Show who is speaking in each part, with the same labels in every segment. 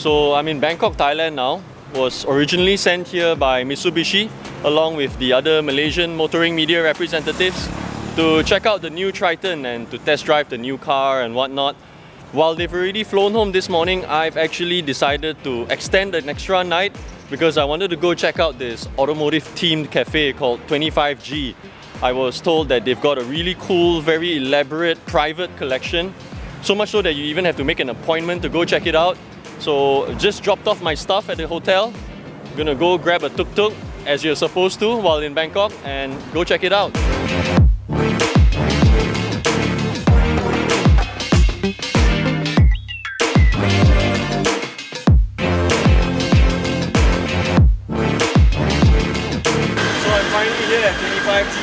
Speaker 1: So I'm in Bangkok, Thailand now. Was originally sent here by Mitsubishi along with the other Malaysian motoring media representatives to check out the new Triton and to test drive the new car and whatnot. While they've already flown home this morning, I've actually decided to extend an extra night because I wanted to go check out this automotive themed cafe called 25G. I was told that they've got a really cool, very elaborate private collection. So much so that you even have to make an appointment to go check it out. So just dropped off my stuff at the hotel. Gonna go grab a tuk-tuk as you're supposed to while in Bangkok and go check it out.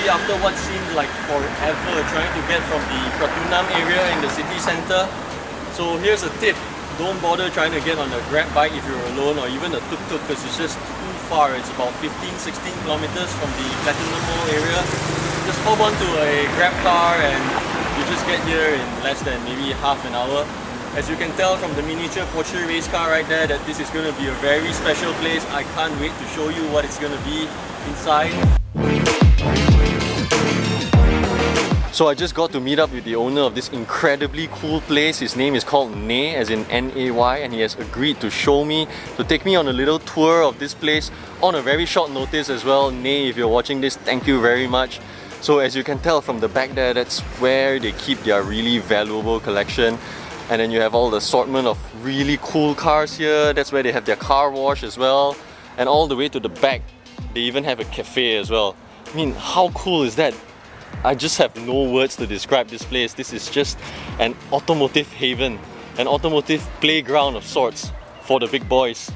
Speaker 1: After what seemed like forever trying to get from the Pratunam area in the city centre. So here's a tip, don't bother trying to get on a grab bike if you're alone or even a tuk-tuk because it's just too far. It's about 15-16 kilometers from the Platinum Mall area. Just hop onto a grab car and you just get here in less than maybe half an hour. As you can tell from the miniature Porsche race car right there that this is going to be a very special place. I can't wait to show you what it's going to be inside. So I just got to meet up with the owner of this incredibly cool place. His name is called Nay, as in N-A-Y, and he has agreed to show me, to take me on a little tour of this place on a very short notice as well. Nay, if you're watching this, thank you very much. So as you can tell from the back there, that's where they keep their really valuable collection. And then you have all the assortment of really cool cars here. That's where they have their car wash as well. And all the way to the back, they even have a cafe as well. I mean, how cool is that? I just have no words to describe this place. This is just an automotive haven, an automotive playground of sorts for the big boys.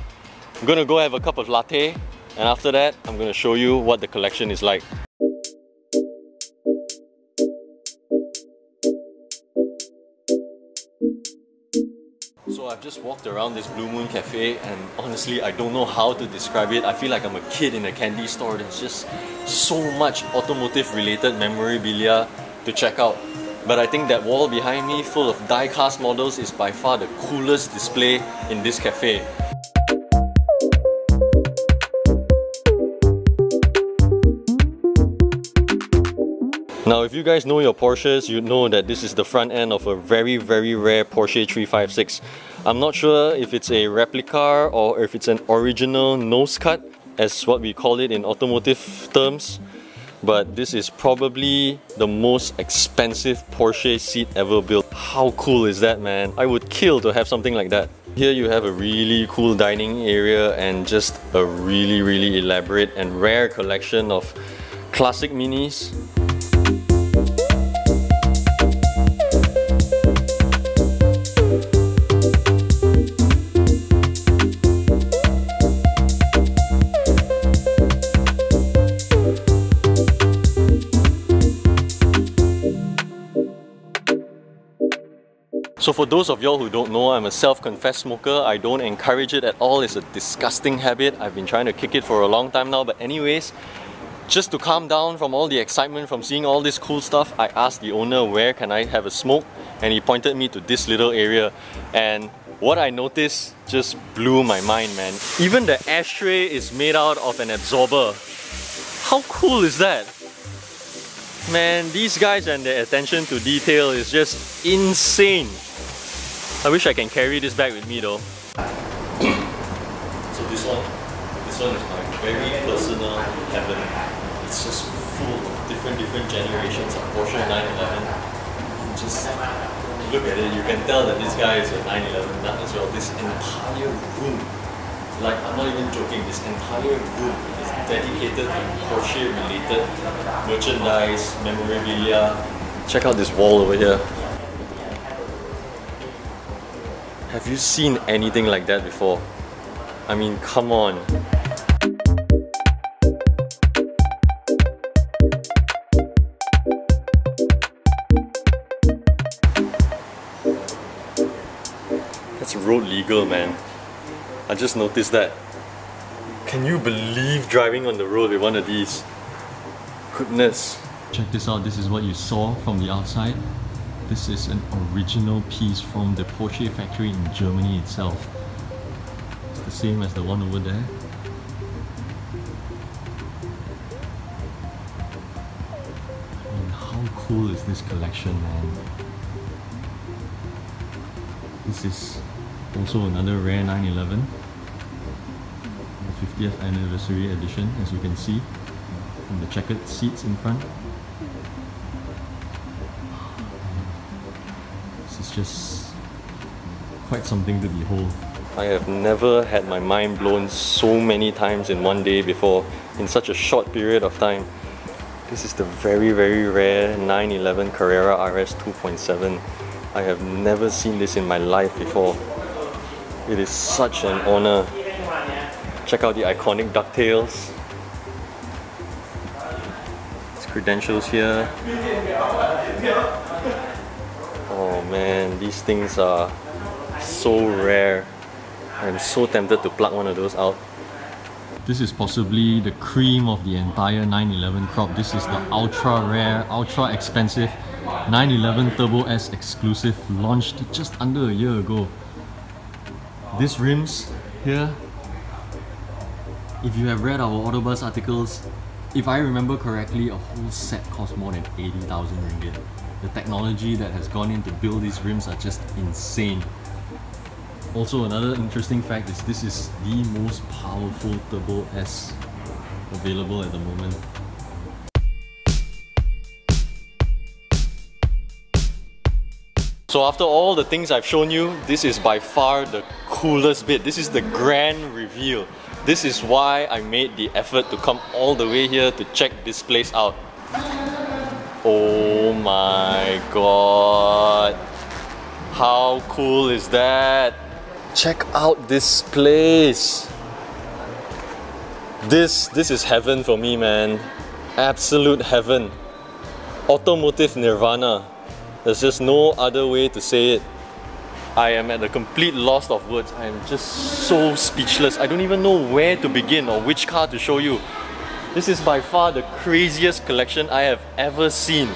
Speaker 1: I'm gonna go have a cup of latte, and after that, I'm gonna show you what the collection is like. So I've just walked around this Blue Moon Cafe and honestly I don't know how to describe it. I feel like I'm a kid in a candy store. There's just so much automotive related memorabilia to check out. But I think that wall behind me full of die-cast models is by far the coolest display in this cafe. Now if you guys know your Porsches, you know that this is the front end of a very rare Porsche 356. I'm not sure if it's a replica or if it's an original nose cut, as what we call it in automotive terms. But this is probably the most expensive Porsche seat ever built. How cool is that, man? I would kill to have something like that. Here you have a really cool dining area and just a really elaborate and rare collection of classic minis. So for those of y'all who don't know, I'm a self-confessed smoker. I don't encourage it at all. It's a disgusting habit. I've been trying to kick it for a long time now. But anyways, just to calm down from all the excitement from seeing all this cool stuff, I asked the owner where can I have a smoke, and he pointed me to this little area. And what I noticed just blew my mind, man. Even the ashtray is made out of an absorber. How cool is that? Man, these guys and their attention to detail is just insane. I wish I can carry this bag with me though. So this one is my very personal heaven. It's just full of different generations of Porsche 911. Just look at it, you can tell that this guy is a 911 nut as well. This entire room, like I'm not even joking, this entire room is dedicated to Porsche related merchandise, memorabilia. Check out this wall over here. Have you seen anything like that before? I mean, come on. That's road legal, man. I just noticed that. Can you believe driving on the road with one of these? Goodness. Check this out, this is what you saw from the outside. This is an original piece from the Porsche factory in Germany itself. the same as the one over there. And how cool is this collection, man? This is also another rare 911, the 50th anniversary edition, as you can see, and the checkered seats in front. This is just quite something to behold. I have never had my mind blown so many times in one day before, in such a short period of time. This is the very rare 911 Carrera Rs 2.7. I have never seen this in my life before. It is such an honor. Check out the iconic ducktails. Its credentials here. Oh man, these things are so rare. I'm so tempted to plug one of those out. This is possibly the cream of the entire 911 crop. This is the ultra rare, ultra expensive 911 Turbo S exclusive, launched just under a year ago. These rims here, if you have read our AutoBuzz articles, if I remember correctly, a whole set costs more than 80,000 ringgit. The technology that has gone in to build these rims are just insane. Also, another interesting fact is this is the most powerful Turbo S available at the moment. So after all the things I've shown you, this is by far the coolest bit. This is the grand reveal. This is why I made the effort to come all the way here to check this place out. Oh my god! How cool is that? Check out this place! This is heaven for me, man. Absolute heaven. Automotive nirvana. There's just no other way to say it. I am at a complete loss of words. I am just so speechless. I don't even know where to begin or which car to show you. This is by far the craziest collection I have ever seen.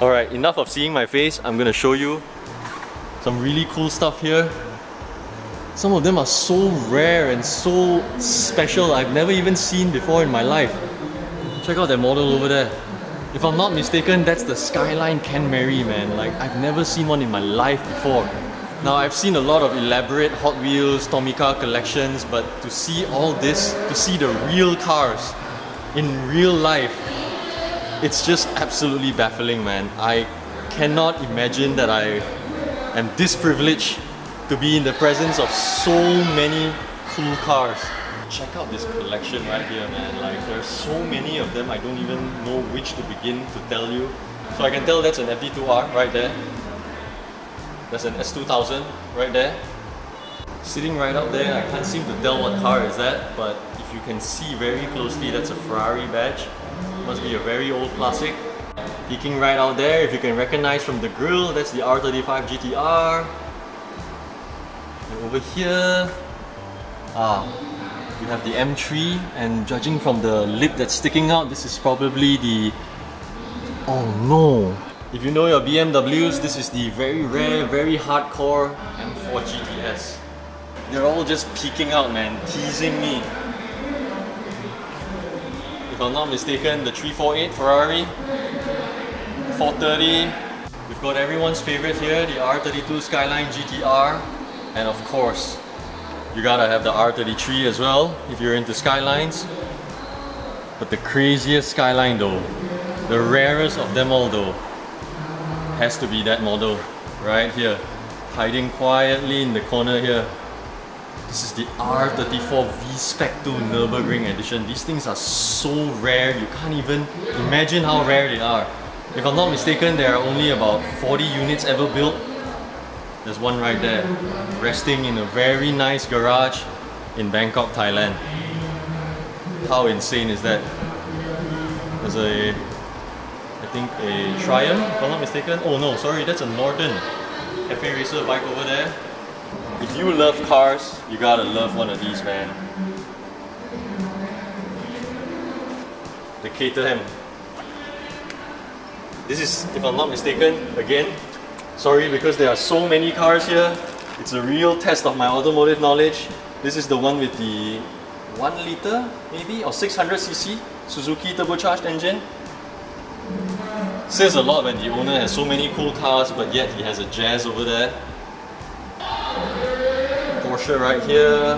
Speaker 1: Alright, enough of seeing my face. I'm gonna show you some really cool stuff here. Some of them are so rare and so special I've never even seen before in my life. Check out that model over there. If I'm not mistaken, that's the Skyline Ken Mary, man. Like, I've never seen one in my life before. Now, I've seen a lot of elaborate Hot Wheels, Tomica collections, but to see all this, to see the real cars in real life, it's just absolutely baffling, man. I cannot imagine that I am this privileged to be in the presence of so many cool cars. Check out this collection right here, man. Like, there's so many of them, I don't even know which to begin to tell you. So I can tell that's an FD2R right there. There's an S2000 right there. Sitting right up there, I can't seem to tell what car is that, but if you can see very closely, that's a Ferrari badge. Must be a very old classic. Peeking right out there, if you can recognize from the grille, that's the R35 GT-R. And over here, you have the M3, and judging from the lip that's sticking out, this is probably the... oh no! If you know your BMWs, this is the very rare, very hardcore M4 GTS. They're all just peeking out, man, teasing me. If I'm not mistaken, the 348 Ferrari, 430. We've got everyone's favorite here, the R32 Skyline GT-R, and of course, you gotta have the R33 as well if you're into Skylines. But the craziest Skyline though, the rarest of them all though, has to be that model right here, hiding quietly in the corner here. This is the R34 V-Spec 2 Nürburgring edition. These things are so rare, you can't even imagine how rare they are. If I'm not mistaken, there are only about 40 units ever built. There's one right there, resting in a very nice garage in Bangkok, Thailand. How insane is that? There's a, I think a Triumph, if I'm not mistaken. Oh no, sorry, that's a Norton Cafe Racer bike over there. If you love cars, you gotta love one of these, man. The Caterham. This is, if I'm not mistaken, again, sorry because there are so many cars here. It's a real test of my automotive knowledge. This is the one with the 1 liter maybe or 600cc Suzuki turbocharged engine. Says a lot when the owner has so many cool cars, but yet he has a Jazz over there. Porsche right here.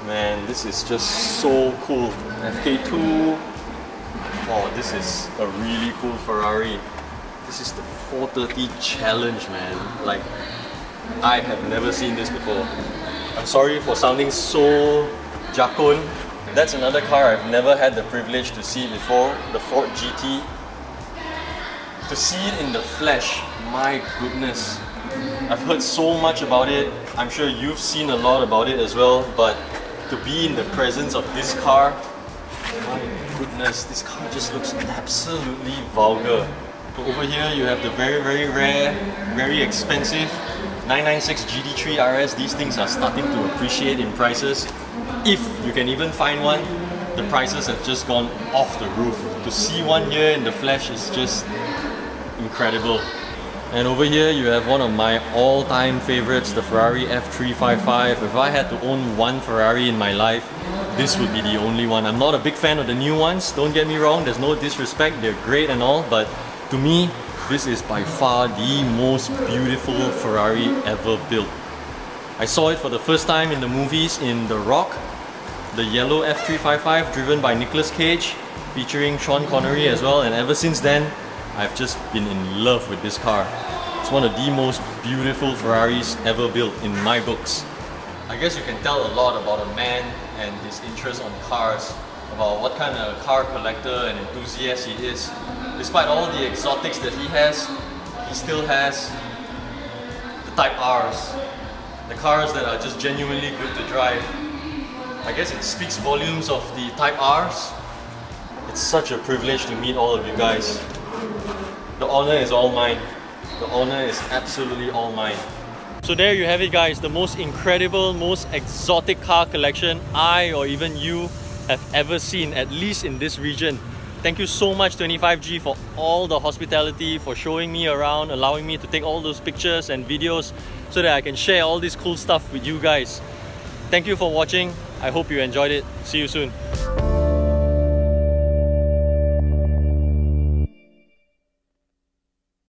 Speaker 1: Man, this is just so cool. FK2. Oh, this is a really cool Ferrari. This is the 430 Challenge, man. Like, I have never seen this before. I'm sorry for sounding so Jakun. That's another car I've never had the privilege to see before, the Ford GT. To see it in the flesh, my goodness. I've heard so much about it. I'm sure you've seen a lot about it as well, but to be in the presence of this car, my goodness, this car just looks absolutely vulgar. So over here you have the very, very rare, very expensive 996 Gt3 Rs. These things are starting to appreciate in prices. If you can even find one, the prices have just gone off the roof. To see one here in the flesh is just incredible. And over here you have one of my all-time favorites, the Ferrari F355. If I had to own one Ferrari in my life, this would be the only one. I'm not a big fan of the new ones, don't get me wrong, there's no disrespect, they're great and all, but to me, this is by far the most beautiful Ferrari ever built. I saw it for the first time in the movies in The Rock, the yellow F355 driven by Nicolas Cage, featuring Sean Connery as well, and ever since then, I've just been in love with this car. It's one of the most beautiful Ferraris ever built in my books. I guess you can tell a lot about a man and his interest on cars, about what kind of car collector and enthusiast he is. Despite all the exotics that he has, he still has the Type Rs. The cars that are just genuinely good to drive. I guess it speaks volumes of the Type Rs. It's such a privilege to meet all of you guys. The honor is all mine. The honor is absolutely all mine. So there you have it, guys, the most incredible, most exotic car collection I or even you have ever seen, at least in this region. Thank you so much 25G for all the hospitality, for showing me around, allowing me to take all those pictures and videos so that I can share all this cool stuff with you guys. Thank you for watching. I hope you enjoyed it. See you soon.